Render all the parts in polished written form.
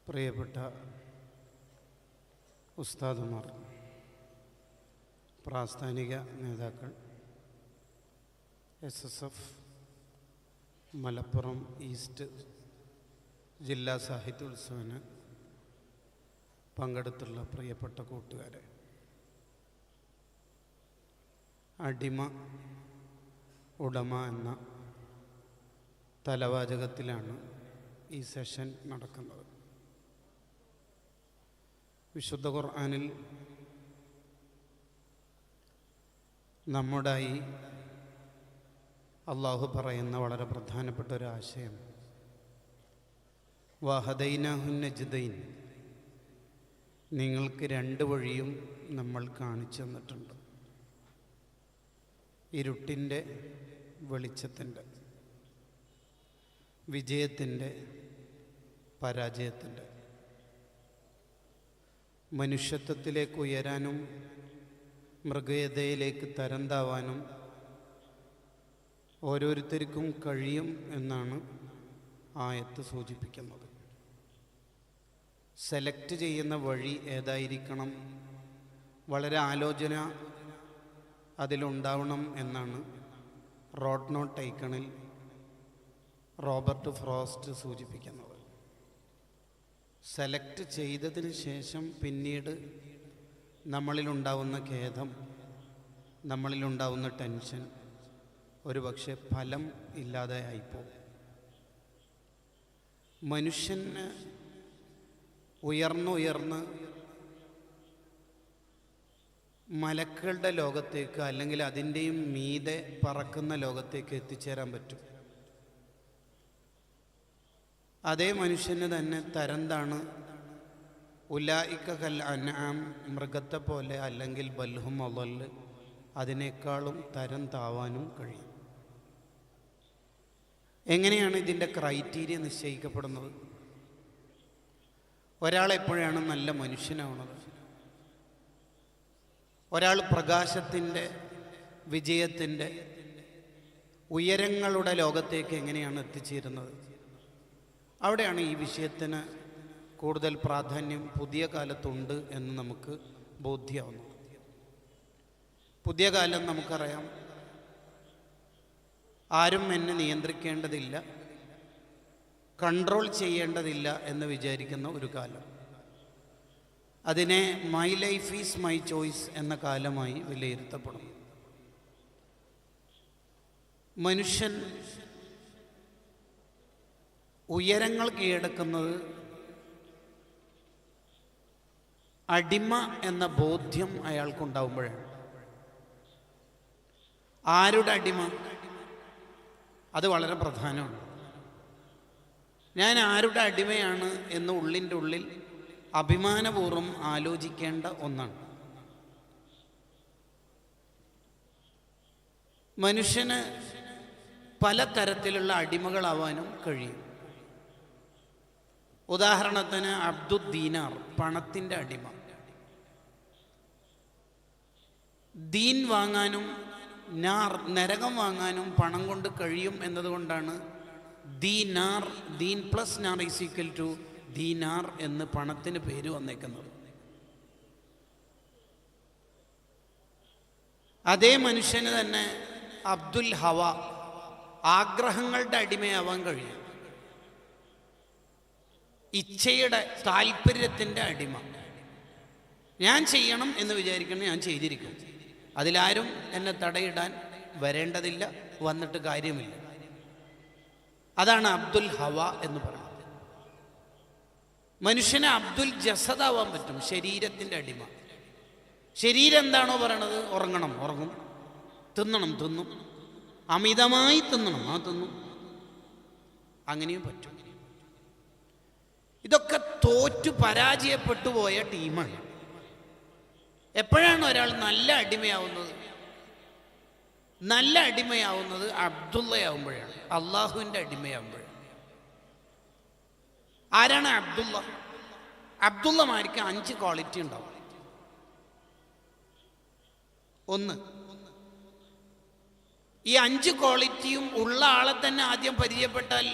പ്രിയപ്പെട്ട ഉസ്താദുമാർ, പ്രാസ്ഥാനിക നേതാക്കൾ, SSF മലപ്പുറം ഈസ്റ്റ് ജില്ലാ സാഹിത്യോത്സവന് പങ്കെടുത്തുള്ള പ്രിയപ്പെട്ട കൂട്ടുകാരെ, അടിമ ഉടമ എന്ന തലവാചകത്തിലാണ് ഈ സെഷൻ നടക്കുന്നത്. വിശുദ്ധ ഖുർആനിൽ നമ്മുടായി അള്ളാഹു പറയുന്ന വളരെ പ്രധാനപ്പെട്ട ഒരു ആശയം, വഹദൈനാഹുൻ നജ്ദൈൻ, നിങ്ങൾക്ക് രണ്ട് വഴിയും നമ്മൾ കാണിച്ചു തന്നിട്ടുണ്ട്. ഇരുട്ടിൻ്റെ വെളിച്ചത്തിൻ്റെ, വിജയത്തിൻ്റെ പരാജയത്തിൻ്റെ, മനുഷ്യത്വത്തിലേക്ക് ഉയരാനും മൃഗീയതയിലേക്ക് തരംതാവാനും ഓരോരുത്തർക്കും കഴിയും എന്നാണ് ആയത്ത് സൂചിപ്പിക്കുന്നത്. സെലക്ട് ചെയ്യുന്ന വഴി ഏതായിരിക്കണം, വളരെ ആലോചന അതിലുണ്ടാവണം എന്നാണ് റോഡ് നോട്ട് ടൈക്കണിൽ റോബർട്ട് ഫ്രോസ്റ്റ് സൂചിപ്പിക്കുന്നത്. സെലക്ട് ചെയ്തതിന് ശേഷം പിന്നീട് നമ്മളിലുണ്ടാവുന്ന ഖേദം, നമ്മളിലുണ്ടാവുന്ന ടെൻഷൻ ഒരുപക്ഷെ ഫലം ഇല്ലാതെ ആയിപ്പോകും. മനുഷ്യന് ഉയർന്ന് മലക്കുകളുടെ ലോകത്തേക്ക് അല്ലെങ്കിൽ അതിൻ്റെയും മീതെ പറക്കുന്ന ലോകത്തേക്ക് എത്തിച്ചേരാൻ പറ്റും. അതേ മനുഷ്യന് തന്നെ തരംതാണ് ഉലായിക കൽ അൻആം, മൃഗത്തെ പോലെ, അല്ലെങ്കിൽ ബൽഹും അളൽ, അതിനേക്കാളും തരം താവാനും കഴിയും. എങ്ങനെയാണ് ഇതിൻ്റെ ക്രൈറ്റീരിയ നിശ്ചയിക്കപ്പെടുന്നത്? ഒരാളെപ്പോഴാണ് നല്ല മനുഷ്യനാവുന്നത്? ഒരാൾ പ്രകാശത്തിൻ്റെ, വിജയത്തിൻ്റെ, ഉയരങ്ങളുടെ ലോകത്തേക്ക് എങ്ങനെയാണ് എത്തിച്ചേരുന്നത്? അവിടെയാണ് ഈ വിഷയത്തിന് കൂടുതൽ പ്രാധാന്യം പുതിയ കാലത്തുണ്ട് എന്ന് നമുക്ക് ബോധ്യമാവുന്നത്. പുതിയ കാലം നമുക്കറിയാം, ആരും എന്നെ നിയന്ത്രിക്കേണ്ടതില്ല, കൺട്രോൾ ചെയ്യേണ്ടതില്ല എന്ന് വിചാരിക്കുന്ന ഒരു കാലം. അതിനെ my life is my choice എന്ന കാലമായി വിലയിരുത്തപ്പെടും. മനുഷ്യൻ ഉയരങ്ങൾ കീഴടക്കുന്നത് അടിമ എന്ന ബോധ്യം അയാൾക്കുണ്ടാവുമ്പോഴാണ്. ആരുടെ അടിമ? അത് വളരെ പ്രധാനമാണ്. ഞാൻ ആരുടെ അടിമയാണ് എന്ന് ഉള്ളിൻ്റെ ഉള്ളിൽ അഭിമാനപൂർവ്വം ആലോചിക്കേണ്ട ഒന്നാണ്. മനുഷ്യന് പലതരത്തിലുള്ള അടിമകളാവാനും കഴിയും. ഉദാഹരണത്തിന് അബ്ദുദ്ദീനാർ, പണത്തിൻ്റെ അടിമ. ദീൻ വാങ്ങാനും നരകം വാങ്ങാനും പണം കൊണ്ട് കഴിയും എന്നതുകൊണ്ടാണ് ദീനാർ, ദീൻ പ്ലസ് നാർ ഈസ് ഈക്വൽ ടു ദീനാർ എന്ന് പണത്തിന് പേര് വന്നേക്കുന്നത്. അതേ മനുഷ്യന് തന്നെ അബ്ദുൽ ഹവ, ആഗ്രഹങ്ങളുടെ അടിമയാവാൻ കഴിയും. ഇച്ഛയുടെ, താല്പര്യത്തിൻ്റെ അടിമ. ഞാൻ ചെയ്യണം എന്ന് വിചാരിക്കണം, ഞാൻ ചെയ്തിരിക്കും. അതിലാരും എന്നെ തടയിടാൻ വരേണ്ടതില്ല, വന്നിട്ട് കാര്യമില്ല. അതാണ് അബ്ദുൽ ഹവ എന്ന് പറയുന്നത്. മനുഷ്യന് അബ്ദുൽ ജസദാവാൻ പറ്റും, ശരീരത്തിൻ്റെ അടിമ. ശരീരം എന്താണോ പറയണത്, ഉറങ്ങണം, ഉറങ്ങും, തിന്നണം, തിന്നും, അമിതമായി തിന്നണം, തിന്നും, അങ്ങനെയും പറ്റും. ഇതൊക്കെ തോറ്റു പരാജയപ്പെട്ടു പോയ ടീമാണ്. എപ്പോഴാണ് ഒരാൾ നല്ല അടിമയാവുന്നത്? നല്ല അടിമയാവുന്നത് അബ്ദുള്ളയാവുമ്പോഴാണ്, അള്ളാഹുവിൻ്റെ അടിമയാവുമ്പോഴാണ്. ആരാണ് അബ്ദുള്ള? അബ്ദുള്ളമാർക്ക് 5 ക്വാളിറ്റി ഉണ്ടാവും. ഒന്ന്, ഈ 5 ക്വാളിറ്റിയും ഉള്ള ആളെ തന്നെ ആദ്യം പരിചയപ്പെട്ടാൽ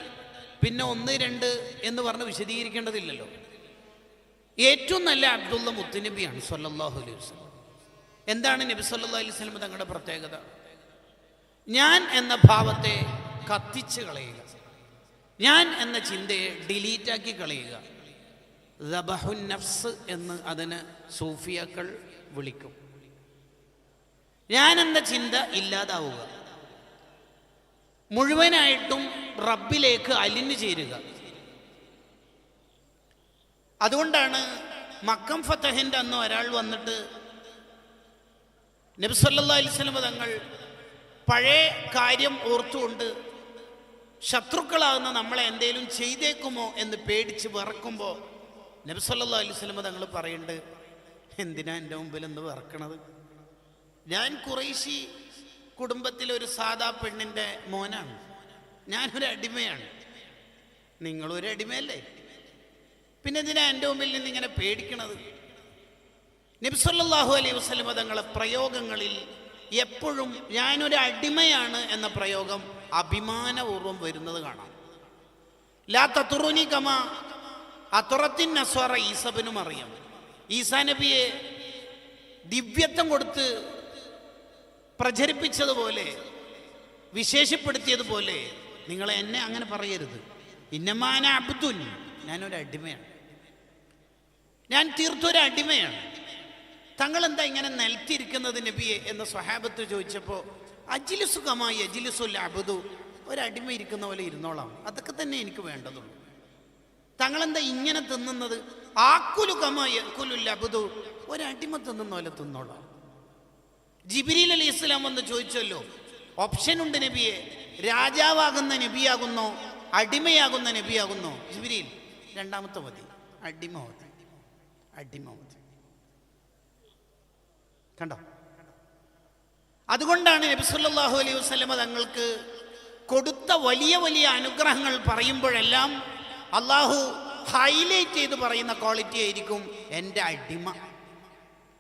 പിന്നെ 1, 2 എന്ന് പറഞ്ഞ് വിശദീകരിക്കേണ്ടതില്ലല്ലോ. ഏറ്റവും നല്ല അബ്ദുള്ള മുത്തുനബിയാണ് സ്വല്ലല്ലാഹു അലൈഹി വസല്ലം. എന്താണ് നബി സല്ലല്ലാഹു അലൈഹി വസല്ലം തങ്ങളുടെ പ്രത്യേകത? ഞാൻ എന്ന ഭാവത്തെ കത്തിച്ച് കളയുക, ഞാൻ എന്ന ചിന്തയെ ഡിലീറ്റാക്കി കളയുക. ദബഹുൻ നഫ്സ് എന്ന് അതിന് സൂഫിയാക്കൾ വിളിക്കും. ഞാൻ എന്ന ചിന്ത ഇല്ലാതാവുക, മുഴുവനായിട്ടും റബ്ബിലേക്ക് അലിഞ്ഞു ചേരുക. അതുകൊണ്ടാണ് മക്കം ഫതഹിൻ്റെ അന്ന് ഒരാൾ വന്നിട്ട് നബി സല്ലല്ലാഹു അലൈഹി വസല്ലം തങ്ങൾ പഴയ കാര്യം ഓർത്തുകൊണ്ട് ശത്രുക്കളാകുന്ന നമ്മളെ എന്തേലും ചെയ്തേക്കുമോ എന്ന് പേടിച്ച് വിറക്കുമ്പോൾ നബി സല്ലല്ലാഹു അലൈഹി വസല്ലം തങ്ങൾ പറയുന്നുണ്ട്, എന്തിനാ എൻ്റെ മുമ്പിൽ എന്ന് വിറക്കണത്? ഞാൻ ഖുറൈശി കുടുംബത്തിലൊരു സാധാ പെണ്ണിൻ്റെ മോനാണ്, ഞാനൊരു അടിമയാണ്, നിങ്ങളൊരു അടിമയല്ലേ, പിന്നെ എന്തിനാ എൻ്റെ മുമ്പിൽ നിന്ന് ഇങ്ങനെ പേടിക്കണത്? നബി സല്ലല്ലാഹു അലൈഹി വസല്ലം തങ്ങളുടെ പ്രയോഗങ്ങളിൽ എപ്പോഴും ഞാനൊരു അടിമയാണ് എന്ന പ്രയോഗം അഭിമാനപൂർവ്വം വരുന്നത് കാണാം. ലാ തതുറുനി കമാ അതുറത്തിൻ നസ്വാറ ഈസ ഇബ്നു മറിയം. ഈസാ നബിയെ ദിവ്യത്വം കൊടുത്ത് പ്രചരിപ്പിച്ചതുപോലെ, വിശേഷപ്പെടുത്തിയതുപോലെ നിങ്ങൾ എന്നെ അങ്ങനെ പറയരുത്. ഇന്നമാന അബ്ദുൻ, ഞാനൊരു അടിമയാണ്, ഞാൻ തീർത്തൊരു അടിമയാണ്. തങ്ങൾ എന്താ ഇങ്ങനെ നിലത്തിരിക്കുന്നത് നബിയെ എന്ന് സ്വഹാബത്ത് ചോദിച്ചപ്പോൾ, അജ്ലിസു കമാ യജ്ലിസുൽ അബ്ദു, ഒരടിമ ഇരിക്കുന്ന പോലെ ഇരുന്നോളാം, അതൊക്കെ തന്നെ എനിക്ക് വേണ്ടതുള്ളൂ. തങ്ങളെന്താ ഇങ്ങനെ തിന്നുന്നത്? ആക്കുലു കമാ യഅ്കുലുൽ അബ്ദു, ഒരടിമ തിന്നുന്ന പോലെ തിന്നോളാം. ജിബ്രീൽ അലൈഹി ഇസ്ലാം വന്ന് ചോദിച്ചല്ലോ, ഓപ്ഷൻ ഉണ്ട് നബിയെ, രാജാവാകുന്ന നബിയാകുന്നോ അടിമയാകുന്ന നബിയാകുന്നോ? ജിബ്രീൽ രണ്ടാമത്തെ മതി, അടിമ മതി, അടിമ മതി. കണ്ടോ? അതുകൊണ്ടാണ് നബി സല്ലല്ലാഹു അലൈഹി വസല്ലം തങ്ങൾക്ക് കൊടുത്ത വലിയ വലിയ അനുഗ്രഹങ്ങൾ പറയുമ്പോഴെല്ലാം അള്ളാഹു ഹൈലൈറ്റ് ചെയ്ത് പറയുന്ന ക്വാളിറ്റി ആയിരിക്കും എൻ്റെ അടിമ.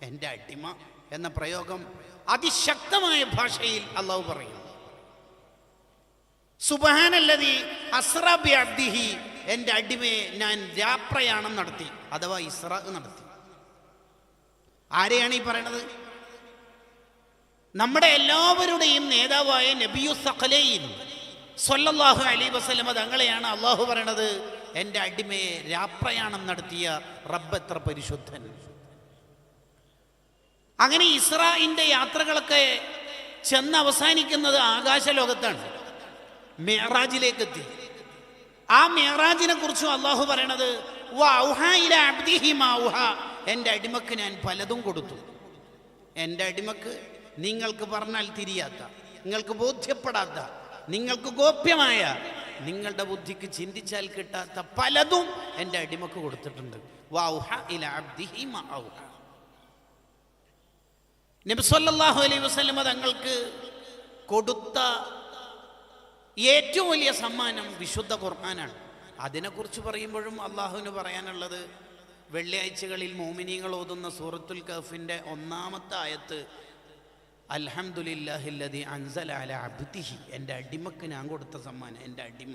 എൻ്റെ അടിമ എന്ന പ്രയോഗം അതിശക്തമായ ഭാഷയിൽ അള്ളാഹു പറയും. സുബ്ഹാനല്ലദീ അസ്റാ ബി അബ്ദിഹി, എൻ്റെ അടിമയെ ഞാൻ രാപ്രയാണം നടത്തി, അഥവാ ഇസ്റാ നടത്തി. ആരെയാണ് ഈ പറയണത്? നമ്മുടെ എല്ലാവരുടെയും നേതാവായ നബിയു സഖലൈൻ സ്വല്ലല്ലാഹു അലൈഹി വസല്ലം തങ്ങളെയാണ് അള്ളാഹു പറയണത്, എൻ്റെ അടിമയെ രാപ്രയാണം നടത്തിയ റബ്ബ് എത്ര പരിശുദ്ധൻ. അങ്ങനെ ഇസ്രായിൻ്റെ യാത്രകളൊക്കെ ചെന്ന് അവസാനിക്കുന്നത് ആകാശലോകത്താണ്, മിഅ്റാജിലേക്ക് എത്തി. ആ മിഅ്റാജിനെ കുറിച്ചും അള്ളാഹു പറയണത്, വഔഹാ ഇലാ അബ്ദിഹി മാ ഔഹാ, എൻ്റെ അടിമക്ക് ഞാൻ പലതും കൊടുത്തു. എൻ്റെ അടിമക്ക് നിങ്ങൾക്ക് പറഞ്ഞാൽ തിരിയാത്ത, നിങ്ങൾക്ക് ബോധ്യപ്പെടാത്ത, നിങ്ങൾക്ക് ഗോപ്യമായ, നിങ്ങളുടെ ബുദ്ധിക്ക് ചിന്തിച്ചാൽ കിട്ടാത്ത പലതും എൻ്റെ അടിമക്ക് കൊടുത്തിട്ടുണ്ട്. വഔഹാ ഇലാ അബ്ദിഹി മാ ഔഹാ. നബി സല്ലല്ലാഹു അലൈഹി വസല്ലം തങ്ങൾക്ക് കൊടുത്ത ഏറ്റവും വലിയ സമ്മാനം വിശുദ്ധ ഖുർആനാണ്. അതിനെക്കുറിച്ച് പറയുമ്പോഴും അള്ളാഹുവിന് പറയാനുള്ളത്, വെള്ളിയാഴ്ചകളിൽ മോമിനീങ്ങൾ ഓതുന്ന സൂറത്തുൽ കഹ്ഫിൻ്റെ 1-ാമത്തെ ആയത്ത്, അൽഹംദുലില്ലാഹില്ലദീ അൻസല അലാ അബ്ദിഹി, എൻ്റെ അടിമക്ക് ഞാൻ കൊടുത്ത സമ്മാനം, എൻ്റെ അടിമ.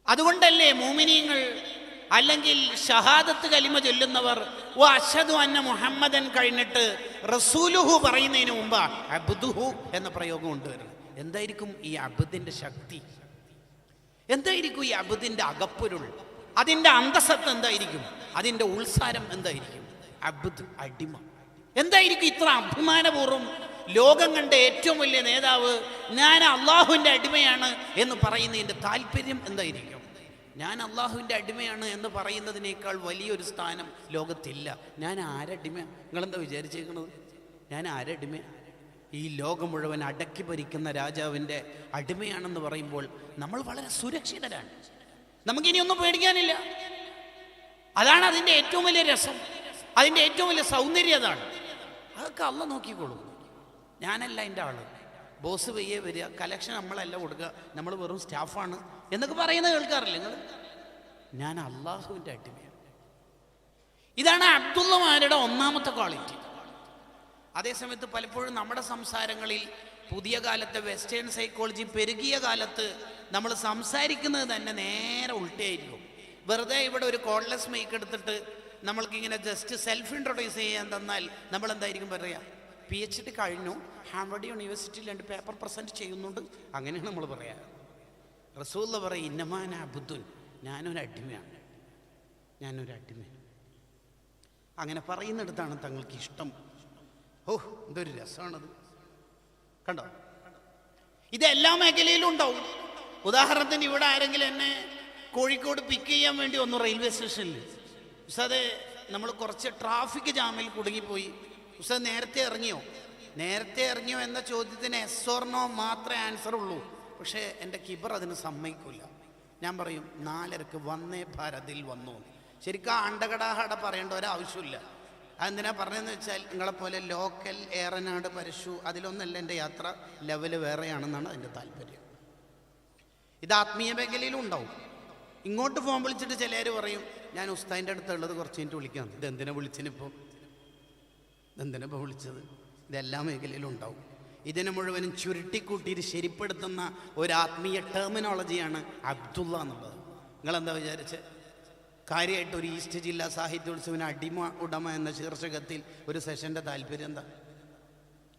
അതുകൊണ്ടല്ലേ മോമിനീങ്ങൾ അല്ലെങ്കിൽ ഷഹാദത്ത് കലിമ ചൊല്ലുന്നവർ വ അശ്ഹദു അന്ന മുഹമ്മദൻ കഴിഞ്ഞിട്ട് റസൂലുഹു പറയുന്നതിന് മുമ്പ് അബ്ദുഹു എന്ന പ്രയോഗം കൊണ്ടുവരണം. എന്തായിരിക്കും ഈ അബ്ദിൻ്റെ ശക്തി? എന്തായിരിക്കും ഈ അബ്ദിൻ്റെ അകപ്പൊരുൾ? അതിൻ്റെ അന്തസത്ത എന്തായിരിക്കും? അതിൻ്റെ ഉൾസാരം എന്തായിരിക്കും? അബ്ദ്, അടിമ. എന്തായിരിക്കും ഇത്ര അഭിമാനപൂർവ്വം ലോകം കണ്ട ഏറ്റവും വലിയ നേതാവ് ഞാൻ അള്ളാഹുവിൻ്റെ അടിമയാണ് എന്ന് പറയുന്നതിൻ്റെ താല്പര്യം എന്തായിരിക്കും? ഞാൻ അള്ളാഹുവിൻ്റെ അടിമയാണ് എന്ന് പറയുന്നതിനേക്കാൾ വലിയൊരു സ്ഥാനം ലോകത്തില്ല. ഞാൻ ആരടിമ? നിങ്ങളെന്താ വിചാരിച്ചേക്കുന്നത്? ഞാൻ ആരടിമ? ഈ ലോകം മുഴുവൻ അടക്കി ഭരിക്കുന്ന രാജാവിൻ്റെ അടിമയാണെന്ന് പറയുമ്പോൾ നമ്മൾ വളരെ സുരക്ഷിതരാണ്. നമുക്കിനിയൊന്നും പേടിക്കാനില്ല. അതാണ് അതിൻ്റെ ഏറ്റവും വലിയ രസം, അതിൻ്റെ ഏറ്റവും വലിയ സൗന്ദര്യം. അതാണ്. അതൊക്കെ അള്ള നോക്കിക്കോളും. ഞാനല്ല എൻ്റെ ആള്. ബോസ് വയ്യേ വരിക, കലക്ഷൻ നമ്മളല്ല കൊടുക്കുക, നമ്മൾ വെറും സ്റ്റാഫാണ് എന്നൊക്കെ പറയുന്നത് കേൾക്കാറില്ല നിങ്ങൾ? ഞാൻ അള്ളാഹുവിൻ്റെ അടിമയാണ്. ഇതാണ് അബ്ദുള്ളമാരുടെ 1-ാമത്തെ ക്വാളിറ്റി. അതേസമയത്ത് പലപ്പോഴും നമ്മുടെ സംസാരങ്ങളിൽ പുതിയ കാലത്തെ വെസ്റ്റേൺ സൈക്കോളജി പെരുകിയ കാലത്ത് നമ്മൾ സംസാരിക്കുന്നത് തന്നെ നേരെ ഉൾട്ടയായിരിക്കും. വെറുതെ ഇവിടെ ഒരു കോഡ്ലെസ് മൈക്ക് എടുത്തിട്ട് നമ്മൾക്കിങ്ങനെ ജസ്റ്റ് സെൽഫ് ഇൻട്രൊഡ്യൂസ് ചെയ്യാൻ തന്നാൽ നമ്മൾ എന്തായിരിക്കും പറയുക? PhD കഴിഞ്ഞു, ഹാർവർഡ് യൂണിവേഴ്സിറ്റിയിൽ 2 പേപ്പർ പ്രസൻറ്റ് ചെയ്യുന്നുണ്ട്, അങ്ങനെയാണ് നമ്മൾ പറയുക. റസൂൽ പറയും ഇന്നമാന അബ്ദുൻ, ഞാനൊരു അടിമയാണ്. അങ്ങനെ പറയുന്നിടത്താണ് തങ്ങൾക്ക് ഇഷ്ടം. ഓ, എന്തൊരു രസമാണത്, കണ്ടോ? ഇത് എല്ലാ മേഖലയിലും ഉണ്ടാവും. ഉദാഹരണത്തിന് ഇവിടെ ആരെങ്കിലും എന്നെ കോഴിക്കോട് പിക്ക് ചെയ്യാൻ വേണ്ടി വന്നു റെയിൽവേ സ്റ്റേഷനിൽ. ഉസ്താദേ, നമ്മൾ കുറച്ച് ട്രാഫിക് ജാമിൽ കുടുങ്ങിപ്പോയി, ഉസ്താദ് നേരത്തെ ഇറങ്ങിയോ എന്ന ചോദ്യത്തിന് എസ് ഓർ നോ മാത്രമേ ആൻസർ ഉള്ളൂ. പക്ഷേ എൻ്റെ കിബർ അതിന് സമ്മതിക്കില്ല. ഞാൻ പറയും 4:30 വന്നേ ഭാരതിൽ വന്നു. ശരിക്കും അണ്ടകടാഹട പറയേണ്ട ഒരാവശ്യമില്ല. അതെന്തിനാ പറഞ്ഞതെന്ന് വെച്ചാൽ, നിങ്ങളെപ്പോലെ ലോക്കൽ ഏറനാട് പരശു അതിലൊന്നല്ല എൻ്റെ യാത്ര, ലെവല് വേറെയാണെന്നാണ് അതിൻ്റെ താല്പര്യം. ഇത് ആത്മീയ മേഖലയിലും ഉണ്ടാവും. ഇങ്ങോട്ട് ഫോൺ വിളിച്ചിട്ട് ചിലർ പറയും ഞാൻ ഉസ്താദിൻ്റെ അടുത്തുള്ളത് കുറച്ച് കഴിഞ്ഞിട്ട് വിളിക്കാം. ഇതെന്തിനാ വിളിച്ചത്? ഇതെല്ലാ മേഖലയിലും ഉണ്ടാവും. ഇതിനെ മുഴുവനും ചുരുട്ടിക്കൂട്ടിയിട്ട് ശരിപ്പെടുത്തുന്ന ഒരു ആത്മീയ ടെർമിനോളജിയാണ് അബ്ദുള്ള എന്നുള്ളത്. നിങ്ങളെന്താ വിചാരിച്ച്? കാര്യമായിട്ട് ഒരു ഈസ്റ്റ് ജില്ലാ സാഹിത്യോത്സവത്തിന് അടിമ ഉടമ എന്ന ശീർഷകത്തിൽ ഒരു സെഷൻ്റെ താല്പര്യം എന്താ?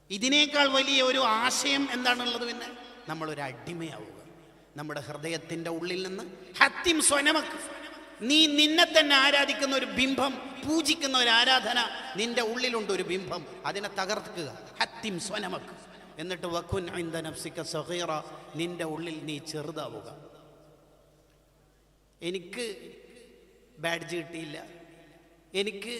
ഇതിനേക്കാൾ വലിയ ഒരു ആശയം എന്താണുള്ളത്? പിന്നെ നമ്മളൊരു അടിമയാവുക. നമ്മുടെ ഹൃദയത്തിൻ്റെ ഉള്ളിൽ നിന്ന് ഹത്തിം സ്വനമക്ക്, നീ നിന്നെ തന്നെ ആരാധിക്കുന്ന ഒരു ബിംബം, പൂജിക്കുന്ന ഒരു ആരാധന നിന്റെ ഉള്ളിലുണ്ട്, ഒരു ബിംബം, അതിനെ തകർക്കുക. ഹത്തിം സ്വനമക്ക്. എന്നിട്ട് വക്കുൻ ഇൻദ നഫ്സിക സഗീറ, നിന്റെ ഉള്ളിൽ നീ ചെറുതാവുക. എനിക്ക് ബാഡ്ജ് കിട്ടിയില്ല, എനിക്ക്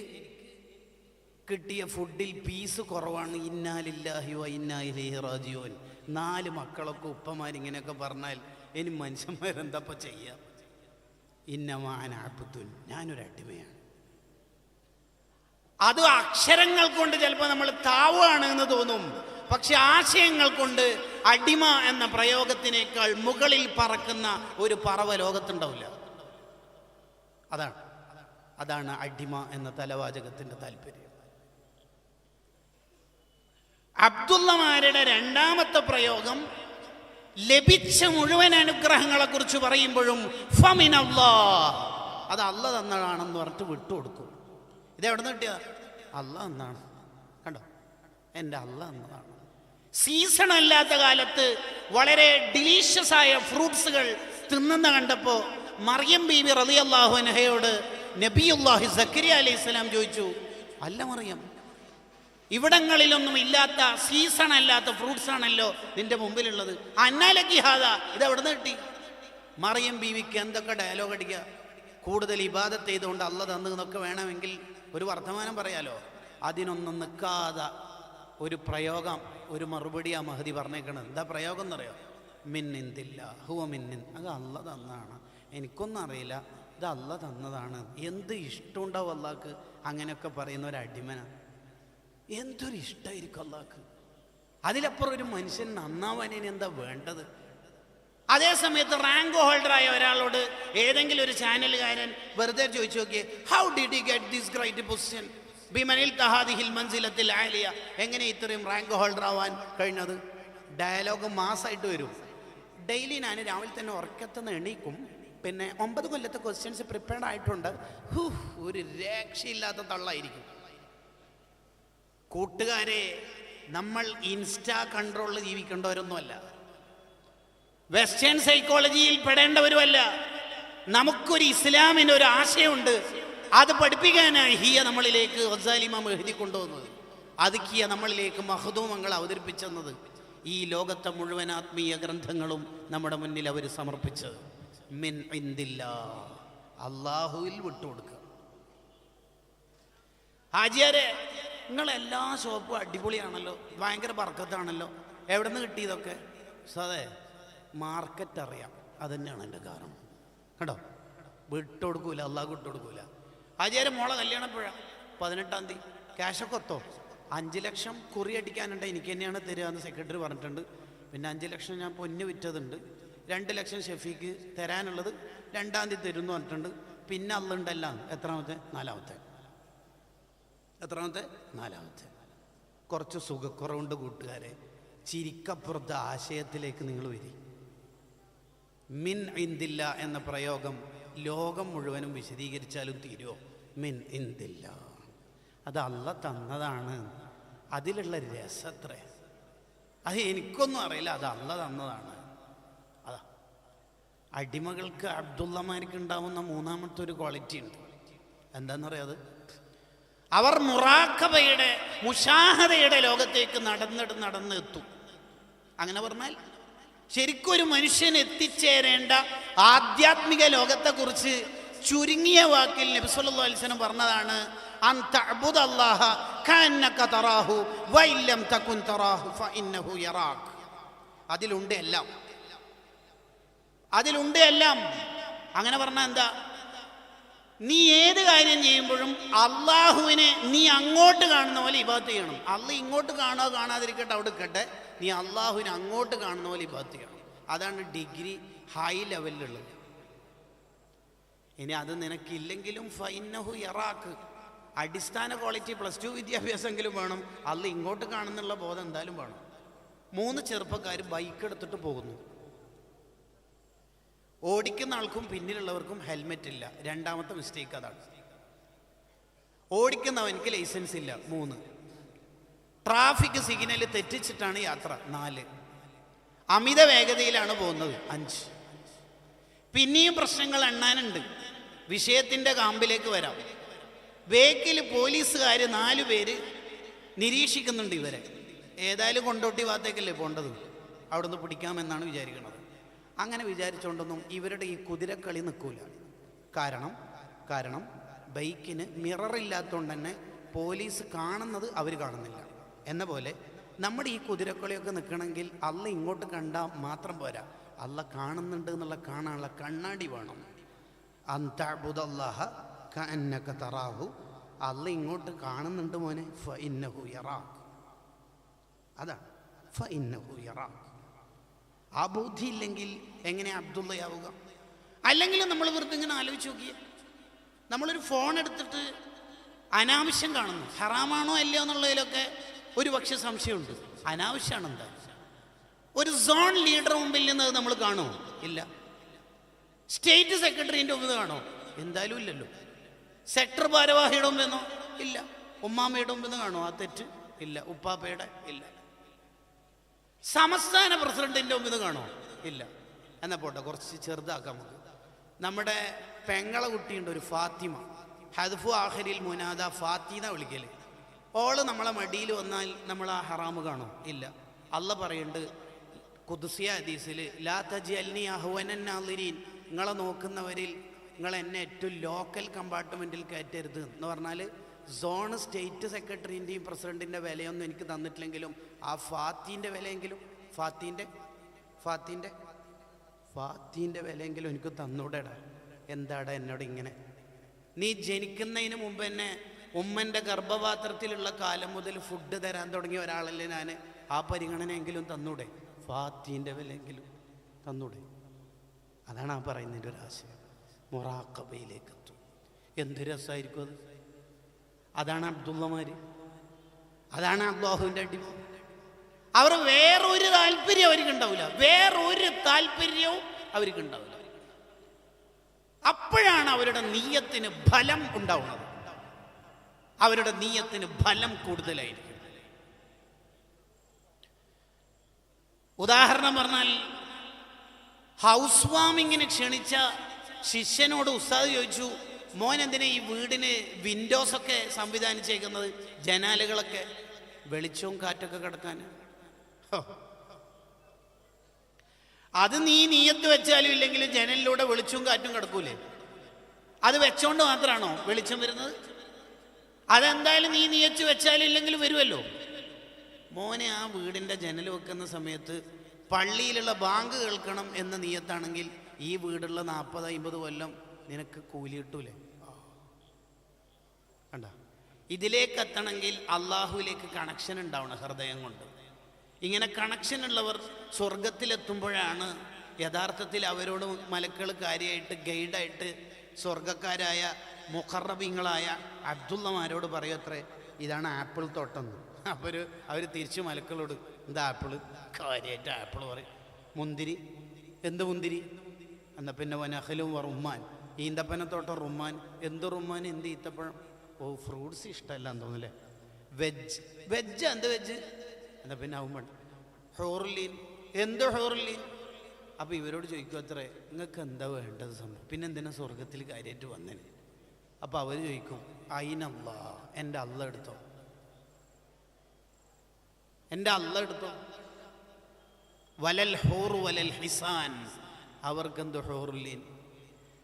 കിട്ടിയ ഫുഡിൽ പീസ് കുറവാണ്, ഇന്നാ ലില്ലാഹി വ ഇന്നാ ഇലൈഹി റാജിഊൻ. 4 മക്കളൊക്കെ ഉപ്പമാരിങ്ങനെയൊക്കെ പറഞ്ഞാൽ ഇനി മനുഷ്യന്മാരെന്തപ്പോൾ ചെയ്യുക? ഇന്നമാന അബ്ദുൻ, ഞാനൊരു അടിമയാണ്. അത് അക്ഷരങ്ങൾ കൊണ്ട് ചിലപ്പോൾ നമ്മൾ താവാണ് എന്ന് തോന്നും, പക്ഷെ ആശയങ്ങൾ കൊണ്ട് അടിമ എന്ന പ്രയോഗത്തിനേക്കാൾ മുകളിൽ പറക്കുന്ന ഒരു പറവ ലോകത്തുണ്ടാവില്ല. അതാണ് അടിമ എന്ന തലവാചകത്തിന്റെ താല്പര്യം. അബ്ദുള്ളമാരുടെ രണ്ടാമത്തെ പ്രയോഗം ലഭിച്ച മുഴുവൻ അനുഗ്രഹങ്ങളെ കുറിച്ച് പറയുമ്പോഴും ഫമിനല്ലാഹ്, അത് അല്ലാഹ് തന്നതാണെന്ന് പറഞ്ഞിട്ട് വിട്ടുകൊടുക്കും. ഇതെവിടെ നിന്ന് കിട്ടിയതാ? അല്ലാഹ് തന്നാണ്. കണ്ടോ, എൻ്റെ അല്ലാഹ് തന്നതാണ്. സീസൺ അല്ലാത്ത കാലത്ത് വളരെ ഡിലീഷ്യസ് ആയ ഫ്രൂട്ട്സുകൾ തിന്നുന്ന കണ്ടപ്പോൾ മറിയം ബീബി റളിയല്ലാഹു അൻഹയോട് നബിയുല്ലാഹി സക്കരിയ അലൈഹിസ്സലാം ചോദിച്ചു, അല്ല മറിയം, ഇവിടങ്ങളിലൊന്നും ഇല്ലാത്ത സീസൺ അല്ലാത്ത ഫ്രൂട്ട്സ് ആണല്ലോ നിന്റെ മുമ്പിലുള്ളത്, അന്നാലക്കി ഹാദ, ഇത് എവിടെ നിന്ന് കിട്ടി? മറിയം ബീവിക്ക് എന്തൊക്കെ ഡയലോഗ് അടിക്കുക. കൂടുതൽ ഇബാദത്ത് ചെയ്തുകൊണ്ട് അല്ലാഹ് തന്നു എന്നൊക്കെ വേണമെങ്കിൽ ഒരു വർത്തമാനം പറയാലോ. അതിനൊന്നും നിൽക്കാതെ ഒരു പ്രയോഗം, ഒരു മറുപടി ആ മഹദി പറഞ്ഞേക്കണത്. എന്താ പ്രയോഗം എന്നറിയോ? മിന്നിന്തില്ല ഹുവ മിന്നിൻ, അത് അല്ലാഹ് തന്നതാണ്, എനിക്കൊന്നും അറിയില്ല, ഇത് അല്ലാഹ് തന്നതാണ്. എന്ത് ഇഷ്ടമുണ്ടാവും അല്ലാഹ്ക്ക് അങ്ങനെയൊക്കെ പറയുന്ന ഒരു അടിമന. എന്തൊരു ഇഷ്ടമായിരിക്കും അല്ലാഹ്ക്ക്. അതിലപ്പുറം ഒരു മനുഷ്യൻ നന്നാവാൻ ഇനി എന്താ വേണ്ടത്? അതേ സമയത്ത് റാങ്ക് ഹോൾഡറായ ഒരാളോട് ഏതെങ്കിലും ഒരു ചാനലുകാരൻ വെറുതെ ചോദിച്ചു നോക്കിയേ, how did you get this great position ബിമനിൽ തഹാദിഹിൽ മൻസിലത്തിൽ ആലിയ, എങ്ങനെ ഇത്രയും റാങ്ക് ഹോൾഡർ ആവാൻ കഴിഞ്ഞത്? ഡയലോഗ് മാസമായിട്ട് വരും. ഡെയിലി ഞാൻ രാവിലെ തന്നെ ഉറക്കത്തുനിന്ന് എണീക്കും, പിന്നെ 9 കൊല്ലത്തെ ക്വസ്റ്റ്യൻസ് പ്രിപ്പയർഡ് ആയിട്ടുണ്ട്. ഒരു രക്ഷയില്ലാത്ത തള്ളായിരിക്കും. കൂട്ടുകാരെ, നമ്മൾ ഇൻസ്റ്റാ കൺട്രോളിൽ ജീവിക്കേണ്ടവരൊന്നുമല്ല, വെസ്റ്റേൺ സൈക്കോളജിയിൽ പെടേണ്ടവരുമല്ല. നമുക്കൊരു ഇസ്ലാമിന് ഒരു ആശയമുണ്ട്, അത് പഠിപ്പിക്കാനായി ഹിയ നമ്മളിലേക്ക് ഗസാലിമാം എഴുതി കൊണ്ടുവന്നത്, അത് കിയ നമ്മളിലേക്ക് മഹദൂമങ്ങൾ അവതരിപ്പിച്ചെന്നത്. ഈ ലോകത്തെ മുഴുവൻ ആത്മീയ ഗ്രന്ഥങ്ങളും നമ്മുടെ മുന്നിൽ അവർ സമർപ്പിച്ചത് മിൻ ഇൻദില്ലാ, അള്ളാഹുവിൽ വിട്ടുകൊടുക്കുക. ഹാജിയാരെ, നിങ്ങളെല്ലാ ഷോപ്പും അടിപൊളിയാണല്ലോ, ഭയങ്കര ബർക്കത്താണല്ലോ, എവിടെ നിന്ന് കിട്ടിയതൊക്കെ? അതെ, മാർക്കറ്റ് അറിയാം, അതുതന്നെയാണ് എൻ്റെ കാരണം. കേട്ടോ, വിട്ടുകൊടുക്കൂല, അള്ളാഹ് വിട്ടുകൊടുക്കൂല. ഹാജിയാരെ, മോളെ കല്യാണപ്പോഴാണ് 18-ാം തീയതി. ക്യാഷൊക്കെ ഒത്തോ? 5 ലക്ഷം കുറി അടിക്കാനുണ്ട്, എനിക്ക് തന്നെയാണ് തരിക എന്ന് സെക്രട്ടറി പറഞ്ഞിട്ടുണ്ട്. പിന്നെ 5 ലക്ഷം ഞാൻ പൊന്ന് വിറ്റതുണ്ട്. 2 ലക്ഷം ഷെഫീക്ക് തരാനുള്ളത് 2-ാം തീയതി തരും എന്ന് പറഞ്ഞിട്ടുണ്ട്. പിന്നെ അള്ളുണ്ടല്ല. എത്രാമത്തെ? 4-ാമത്തെ. കുറച്ച് സുഖക്കുറവുണ്ട് കൂട്ടുകാരെ. ചിരിക്കപ്പുറത്തെ ആശയത്തിലേക്ക് നിങ്ങൾ വരി. മിൻ ഇൻദില്ല എന്ന പ്രയോഗം ലോകം മുഴുവനും വിശദീകരിച്ചാലും തീരുമോ? മിൻ ഇന്ദില്ല, അത് അല്ല തന്നതാണ്. അതിലുള്ള രസത്രേ, അത് എനിക്കൊന്നും അറിയില്ല, അത് അല്ല തന്നതാണ്. അതാ അടിമകൾക്ക് അബ്ദുള്ളമാർക്ക് ഉണ്ടാവുന്ന മൂന്നാമത്തെ ഒരു ക്വാളിറ്റി ഉണ്ട്. എന്താണെന്നറിയാത്? അവർ മുറാഖബയുടെ മുശാഹദയുടെ ലോകത്തേക്ക് നടന്നെത്തും. അങ്ങനെ പറഞ്ഞാൽ ശരിക്കും ഒരു മനുഷ്യൻ എത്തിച്ചേരേണ്ട ആധ്യാത്മിക ലോകത്തെക്കുറിച്ച് ചുരുങ്ങിയ വാക്കിൽ നബി സല്ലല്ലാഹു അലൈഹി വസല്ലം പറഞ്ഞതാണ്, അൻ തഅബുദല്ലാഹ കഅന്നക തറാഹു വഇല്ലം തകുൻ തറാഹു ഫഇന്നഹു യറാക്. അതിലുണ്ട് എല്ലാം, അതിലുണ്ട് എല്ലാം. അങ്ങനെ പറഞ്ഞാൽ എന്താ? നീ ഏത് കാര്യം ചെയ്യുമ്പോഴും അള്ളാഹുവിനെ നീ അങ്ങോട്ട് കാണുന്ന പോലെ ഇബാദത്ത് ചെയ്യണം. അള്ളാഹ് ഇങ്ങോട്ട് കാണോ കാണാതിരിക്കട്ടെ, അവിടെ ഇരിക്കട്ടെ, നീ അള്ളാഹുവിനെ അങ്ങോട്ട് കാണുന്ന പോലെ ഇബാദത്ത് ചെയ്യണം. അതാണ് ഡിഗ്രി ഹൈ ലെവലിലുള്ളത്. ഇനി അത് നിനക്കില്ലെങ്കിലും ഫഇന്നഹു യറാക്ക്, അടിസ്ഥാന ക്വാളിറ്റി +2 വിദ്യാഭ്യാസമെങ്കിലും വേണം. അള്ളാഹ് ഇങ്ങോട്ട് കാണുന്നുള്ള ബോധം എന്തായാലും വേണം. 3 ചെറുപ്പക്കാർ ബൈക്ക് എടുത്തിട്ട് പോകുന്നു. ഓടിക്കുന്ന ആൾക്കും പിന്നിലുള്ളവർക്കും ഹെൽമെറ്റ് ഇല്ല. രണ്ടാമത്തെ മിസ്റ്റേക്ക് അതാണ്. ഓടിക്കുന്നവനിക്ക് ലൈസൻസ് ഇല്ല. 3. ട്രാഫിക് സിഗ്നൽ തെറ്റിച്ചിട്ടാണ് യാത്ര. 4. അമിത വേഗതയിലാണ് പോകുന്നത്. 5. പിന്നെയും പ്രശ്നങ്ങൾ എണ്ണാനുണ്ട്. വിഷയത്തിൻ്റെ കാമ്പിലേക്ക് വരാം. ബേക്കിൽ പോലീസുകാർ 4 പേര് നിരീക്ഷിക്കുന്നുണ്ട് ഇവരെ. ഏതായാലും കൊണ്ടോട്ടി ഭാഗത്തേക്കല്ലേ പോകേണ്ടത്, അവിടുന്ന് പിടിക്കാമെന്നാണ് വിചാരിക്കുന്നത്. അങ്ങനെ വിചാരിച്ചുകൊണ്ടൊന്നും ഇവരുടെ ഈ കുതിരക്കളി നിൽക്കൂല. കാരണം ബൈക്കിന് മിററില്ലാത്തതുകൊണ്ട് തന്നെ പോലീസ് കാണുന്നത് അവർ കാണുന്നില്ല. എന്ന പോലെ നമ്മുടെ ഈ കുതിരക്കളിയൊക്കെ നിൽക്കണമെങ്കിൽ അള്ള ഇങ്ങോട്ട് കണ്ടാൽ മാത്രം പോരാ, അള്ള കാണുന്നുണ്ട് എന്നുള്ള കാണാനുള്ള കണ്ണാടി വേണം. അൻ തഅബുദല്ലാഹ കഅന്നക തറാഹു, അള്ള ഇങ്ങോട്ട് കാണുന്നുണ്ട് മോനെ, ഫഇന്നഹു യറാക്. അതാണ് ഫഇന്നഹു യറാക്. ആ ബുദ്ധി ഇല്ലെങ്കിൽ എങ്ങനെ അബ്ദുള്ളയാവുക? അല്ലെങ്കിൽ നമ്മൾ വെറുതെ ഇങ്ങനെ ആലോചിച്ച് നോക്കിയേ, നമ്മളൊരു ഫോൺ എടുത്തിട്ട് അനാവശ്യം കാണുന്നു. ഹറാമാണോ അല്ലയോ എന്നുള്ളതിലൊക്കെ ഒരു പക്ഷെ സംശയമുണ്ട്. അനാവശ്യമാണ് എന്താ? ഒരു സോൺ ലീഡർ മുമ്പിൽ നിന്ന് നമ്മൾ കാണുമോ? ഇല്ല. സ്റ്റേറ്റ് സെക്രട്ടറിൻ്റെ മുമ്പിൽ കാണോ? എന്തായാലും ഇല്ലല്ലോ. സെക്ടർ ഭാരവാഹിയുടെ മുമ്പെന്നോ? ഇല്ല. ഉമ്മാമ്മയുടെ മുമ്പിൽ നിന്ന് കാണോ ആ തെറ്റ്? ഇല്ല. ഉപ്പാപ്പയുടെ? ഇല്ല. സംസ്ഥാന പ്രസിഡന്റിൻ്റെ മുമ്പിൽ നിന്ന് കാണോ? ഇല്ല. എന്നാൽ പോട്ടെ, കുറച്ച് ചെറുതാക്കാം നമുക്ക്. നമ്മുടെ പെങ്ങളെ കുട്ടിയുണ്ട്, ഒരു ഫാത്തിമ. ഹദ്ഫു ആഖിരിൽ മുനാദ ഫാത്തിന വിളിക്കല്. ഓള് നമ്മളെ മടിയിൽ വന്നാൽ നമ്മൾ ആ ഹറാമ് കാണോ? ഇല്ല. അള്ള പറയുന്നുണ്ട് ഖുദ്സിയ ഹദീസിൽ, ലാ തജ്അൽനി അഹ്വനൻ നാളിരീൻ, നിങ്ങളെ നോക്കുന്നവരിൽ നിങ്ങൾ എന്നെ ഏറ്റവും ലോക്കൽ കമ്പാർട്ട്മെൻറ്റിൽ കയറ്റരുത് എന്ന് പറഞ്ഞാൽ സോൺ സ്റ്റേറ്റ് സെക്രട്ടറിൻ്റെയും പ്രസിഡൻറ്റിൻ്റെ വിലയൊന്നും എനിക്ക് തന്നിട്ടില്ലെങ്കിലും ആ ഫാത്തിൻ്റെ വിലയെങ്കിലും ഫാത്തിൻ്റെ വിലയെങ്കിലും എനിക്ക് തന്നൂടെടാ. എന്താടാ എന്നോട് ഇങ്ങനെ? നീ ജനിക്കുന്നതിന് മുമ്പ് തന്നെ ഉമ്മൻ്റെ ഗർഭപാത്രത്തിലുള്ള കാലം മുതൽ ഫുഡ് തരാൻ തുടങ്ങിയ ഒരാളല്ലേ ഞാൻ. ആ പരിഗണനയെങ്കിലും തന്നൂടെ? ഫാത്തിൻ്റെ വിലയെങ്കിലും തന്നൂടെ? അതാണ് ആ പറയുന്നതിൻ്റെ ഒരാശയം. മുറാഖബയിലേക്ക് എത്തും. എന്ത് രസമായിരിക്കും അത്. അതാണ് അബ്ദുള്ളമാർ, അതാണ് അല്ലാഹുവിൻ്റെ അടിമ. അവർ വേറൊരു താല്പര്യം അവർക്കുണ്ടാവില്ല, വേറൊരു താല്പര്യവും അവർക്കുണ്ടാവില്ല. അപ്പോഴാണ് അവരുടെ നീയത്തിന് ഫലം ഉണ്ടാവുന്നത്. അവരുടെ നീയത്തിന് ഫലം കൂടുതലായിരിക്കും. ഉദാഹരണം പറഞ്ഞാൽ, ഹൗസ് വാമിങ്ങിന് ക്ഷണിച്ച ശിഷ്യനോട് ഉസ്താദ് ചോദിച്ചു, മോൻ എന്തിനാ ഈ വീടിന് വിൻഡോസൊക്കെ സംവിധാനിച്ചേക്കുന്നത്, ജനാലുകളൊക്കെ, വെളിച്ചവും കാറ്റൊക്കെ കിടക്കാൻ? അത് നീ നീയത്ത് വെച്ചാലും ഇല്ലെങ്കിലും ജനലിലൂടെ വെളിച്ചവും കാറ്റും കിടക്കൂലേ? അത് വെച്ചോണ്ട് മാത്രമാണോ വെളിച്ചം വരുന്നത്? അതെന്തായാലും നീ നീയച്ച് വെച്ചാലും ഇല്ലെങ്കിലും വരുമല്ലോ. മോനെ ആ വീടിൻ്റെ ജനൽ വെക്കുന്ന സമയത്ത് പള്ളിയിലുള്ള ബാങ്ക് കേൾക്കണം എന്ന നീയത്താണെങ്കിൽ ഈ വീടുള്ള 40-50 കൊല്ലം നിനക്ക് കൂലി കിട്ടൂലേ? കണ്ട, ഇതിലേക്ക് എത്തണമെങ്കിൽ അള്ളാഹുവിലേക്ക് കണക്ഷൻ ഉണ്ടാവണം ഹൃദയം കൊണ്ട്. ഇങ്ങനെ കണക്ഷൻ ഉള്ളവർ സ്വർഗത്തിലെത്തുമ്പോഴാണ് യഥാർത്ഥത്തിൽ അവരോട് മലക്കൾ കാര്യമായിട്ട് ഗൈഡായിട്ട് സ്വർഗക്കാരായ മുഖറബിങ്ങളായ അബ്ദുള്ളമാരോട് പറയത്രേ, ഇതാണ് ആപ്പിൾ തോട്ടം. അപ്പോൾ അവർ തിരിച്ച് മലക്കളോട്, എന്താ ആപ്പിള്? കാര്യമായിട്ട് ആപ്പിൾ പറയും. മുന്തിരി? എന്ത് മുന്തിരി? എന്നാൽ പിന്നെ വനഹലും വറുമ്മാൻ, ഈന്തപ്പനത്തോട്ടം റുമ്മാൻ. എന്ത് റുമ്മാൻ, എന്ത് ഈത്തപ്പഴം? ഓ, ഫ്രൂട്ട്സ് ഇഷ്ടമല്ല എന്ന് തോന്നുന്നില്ലേ? വെജ് എന്ത് വെജ്? എന്താ പിന്നെ ആവുമ്പോൾ ഹോറുല്ലീൻ. എന്ത് ഹോറുല്ലീൻ? അപ്പം ഇവരോട് ചോദിക്കും അത്രേ, നിങ്ങൾക്ക് എന്താ വേണ്ടത് സംഭവം, പിന്നെ എന്തിനാ സ്വർഗത്തിൽ കാര്യമായിട്ട് വന്നേന്? അപ്പം അവർ ചോദിക്കും അയിനല്ലാ, എൻ്റെ അള്ള എടുത്തോ, എൻ്റെ അള്ള എടുത്തോ. വലൽ ഹോറു വലൽ ഹിസാൻ, അവർക്കെന്ത് ഹോറുല്ലീൻ.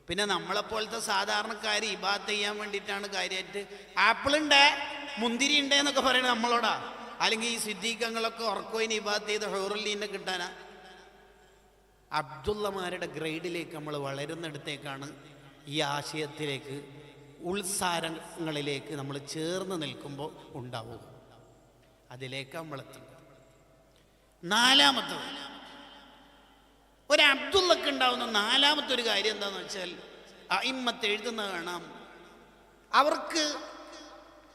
പിന്നെ നമ്മളെപ്പോലത്തെ സാധാരണക്കാർ ഇബാദത്ത് ചെയ്യാൻ വേണ്ടിയിട്ടാണ് കാര്യമായിട്ട് ആപ്പിളുണ്ട് മുന്തിരി ഉണ്ട് എന്നൊക്കെ പറയുന്നത് നമ്മളോടാ. അല്ലെങ്കിൽ ഈ സിദ്ദീഖങ്ങളൊക്കെ ഉറക്കോയിന് ഇബാദത്ത് ചെയ്ത് ഹോറുല്ലീനെ കിട്ടാനാ? അബ്ദുള്ളമാരുടെ ഗ്രേഡിലേക്ക് നമ്മൾ വളരുന്നിടത്തേക്കാണ് ഈ ആശയത്തിലേക്ക്, ഉൾസാരങ്ങളിലേക്ക് നമ്മൾ ചേർന്ന് നിൽക്കുമ്പോൾ ഉണ്ടാവുക. അതിലേക്ക് നമ്മളെത്തുന്നത്. നാലാമത്തെ ഒരു അബ്ദുള്ളക്ക് ഉണ്ടാവുന്ന നാലാമത്തെ ഒരു കാര്യം എന്താണെന്ന് വെച്ചാൽ, അഇമ്മത്ത് എഴുതുന്ന കാണാം, അവർക്ക്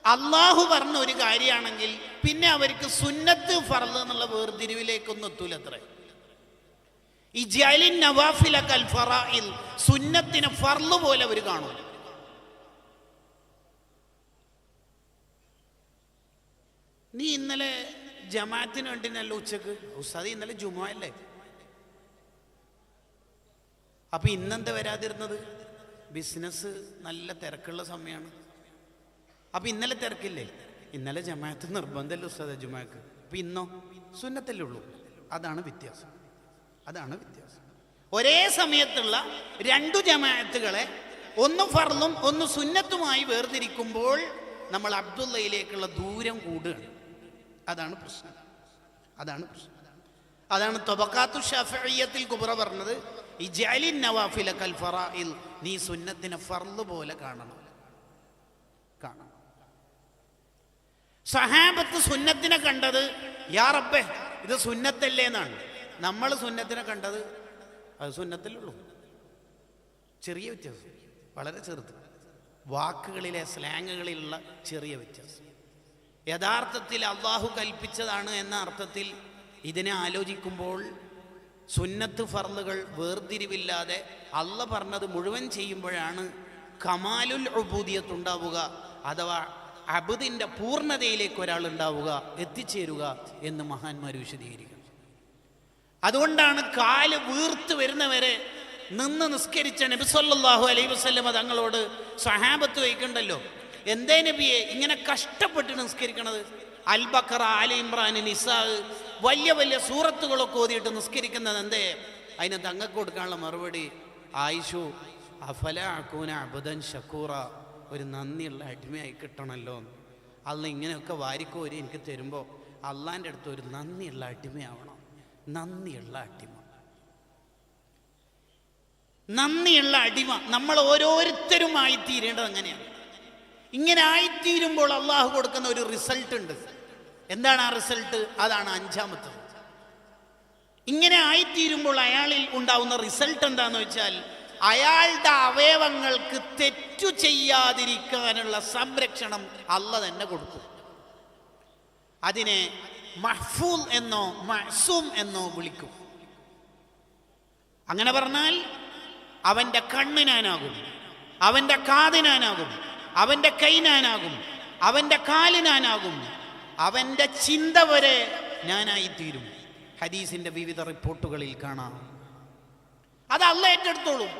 അള്ളാഹു പറഞ്ഞ ഒരു കാര്യമാണെങ്കിൽ പിന്നെ അവർക്ക് സുന്നത്ത് ഫർള് എന്നുള്ള വേർതിരിവിലേക്കൊന്നും എത്തൂലത്രേ. ഇജ്അലിൻ നവാഫില കൽ ഫറാഇൽ, സുന്നത്തിനെ ഫർള് പോലെ അവർ കാണും. നീ ഇന്നലെ ജമാഅത്തിന് വേണ്ടിനല്ല ഉച്ചക്ക്, ഉസ്താദ് ഇന്നലെ ജുമുഅ അല്ലേ, അപ്പൊ ഇന്നെന്താ വരാതിരുന്നത്? ബിസിനസ് നല്ല തിരക്കുള്ള സമയമാണ്. അപ്പൊ ഇന്നലെ തിരക്കില്ലേ? ഇന്നലെ ജമാഅത്ത് നിർബന്ധമല്ല ഉസ്താദ് ജുമുഅക്ക്, അപ്പൊ ഇന്നോ സുന്നത്തല്ലേ ഉള്ളൂ. അതാണ് വ്യത്യാസം. അതാണ് വ്യത്യാസം. ഒരേ സമയത്തുള്ള രണ്ടു ജമാഅത്തുകളെ ഒന്ന് ഫർളും ഒന്ന് സുന്നത്തുമായി വേർതിരിക്കുമ്പോൾ നമ്മൾ അബ്ദുള്ളയിലേക്കുള്ള ദൂരം കൂടുകയാണ്. അതാണ് പ്രശ്നം. അതാണ് പ്രശ്നം. അതാണ് തബഖാത്തു ശാഫിഇയ്യത്തിൽ കുബ്ര പറഞ്ഞത്, ഇജ്അലിൻ നവാഫില കൽ ഫറാഇൽ, നീ സുന്നത്തിനെ ഫർള് പോലെ കാണണം. സഹാബത്ത് സുന്നത്തിനെ കണ്ടത് യാ റബ്ബേ ഇത് സുന്നത്തല്ലേ എന്നാണ്. നമ്മൾ സുന്നത്തിനെ കണ്ടത് അത് സുന്നത്തിലുള്ളൂ. ചെറിയ വ്യത്യാസം, വളരെ ചെറുത്, വാക്കുകളിലെ സ്ലാങ്ങുകളിലുള്ള ചെറിയ വ്യത്യാസം. യഥാർത്ഥത്തിൽ അള്ളാഹു കൽപ്പിച്ചതാണ് എന്ന അർത്ഥത്തിൽ ഇതിനെ ആലോചിക്കുമ്പോൾ സുന്നത്ത് ഫർളുകൾ വേർതിരിവില്ലാതെ അള്ള പറഞ്ഞത് മുഴുവൻ ചെയ്യുമ്പോഴാണ് കമാലുൽ ഉബൂദിയത്ത് ഉണ്ടാവുക, അഥവാ അബ്ദിന്റെ പൂർണ്ണതയിലേക്ക് ഒരാൾ ഉണ്ടാവുക, എത്തിച്ചേരുക എന്ന് മഹാന്മാർ വിശദീകരിക്കുന്നു. അതുകൊണ്ടാണ് കാല് വീർത്ത് വരുന്നവരെ നിന്ന് നിസ്കരിച്ച നബി സല്ലല്ലാഹു അലൈഹി വസല്ലമ തങ്ങളോട് സ്വഹാബത്ത് ചോദിക്കണ്ടല്ലോ, എന്തേ നബിയെ ഇങ്ങനെ കഷ്ടപ്പെട്ട് നിസ്കരിക്കണത്? അൽ ബഖറ, ആല ഇമ്രാൻ, നിസാ, വലിയ വലിയ സൂറത്തുകളൊക്കെ ഓതിയിട്ട് നിസ്കരിക്കുന്നത് എന്തേ? അതിന് തങ്ങൾക്ക് കൊടുക്കാനുള്ള മറുപടി, ആയിഷു അഫല അകൂന അബ്ദൻ ശക്കൂറ, ഒരു നന്ദിയുള്ള അടിമയായി കിട്ടണമല്ലോ. അല്ല ഇങ്ങനെയൊക്കെ വാരിക്കോരി എനിക്ക് തരുമ്പോൾ അള്ളാൻ്റെ അടുത്ത് ഒരു നന്ദിയുള്ള അടിമയാവണം. നന്ദിയുള്ള അടിമ, നന്ദിയുള്ള അടിമ നമ്മൾ ഓരോരുത്തരും ആയിത്തീരേണ്ടത് അങ്ങനെയാണ്. ഇങ്ങനെ ആയിത്തീരുമ്പോൾ അള്ളാഹു കൊടുക്കുന്ന ഒരു റിസൾട്ട് ഉണ്ട്. എന്താണ് ആ റിസൾട്ട്? അതാണ് അഞ്ചാമത്തത്. ഇങ്ങനെ ആയിത്തീരുമ്പോൾ അയാളിൽ ഉണ്ടാവുന്ന റിസൾട്ട് എന്താന്ന് വെച്ചാൽ, അയാളുടെ അവയവങ്ങൾക്ക് തെറ്റു ചെയ്യാതിരിക്കാനുള്ള സംരക്ഷണം അള്ള തന്നെ കൊടുക്കും. അതിനെ മഹ്ഫൂൽ എന്നോ മഅ്സൂം എന്നോ വിളിക്കും. അങ്ങനെ പറഞ്ഞാൽ അവൻ്റെ കണ്ണ് ഞാനാകും, അവൻ്റെ കാത് ഞാനാകും, അവൻ്റെ കൈ ഞാനാകും, അവൻ്റെ കാല് ഞാനാകും, അവൻ്റെ ചിന്ത വരെ ഞാനായിത്തീരും. ഹദീസിന്റെ വിവിധ റിപ്പോർട്ടുകളിൽ കാണാം. അത് അള്ളാഹ് ഏറ്റെടുത്തോളും.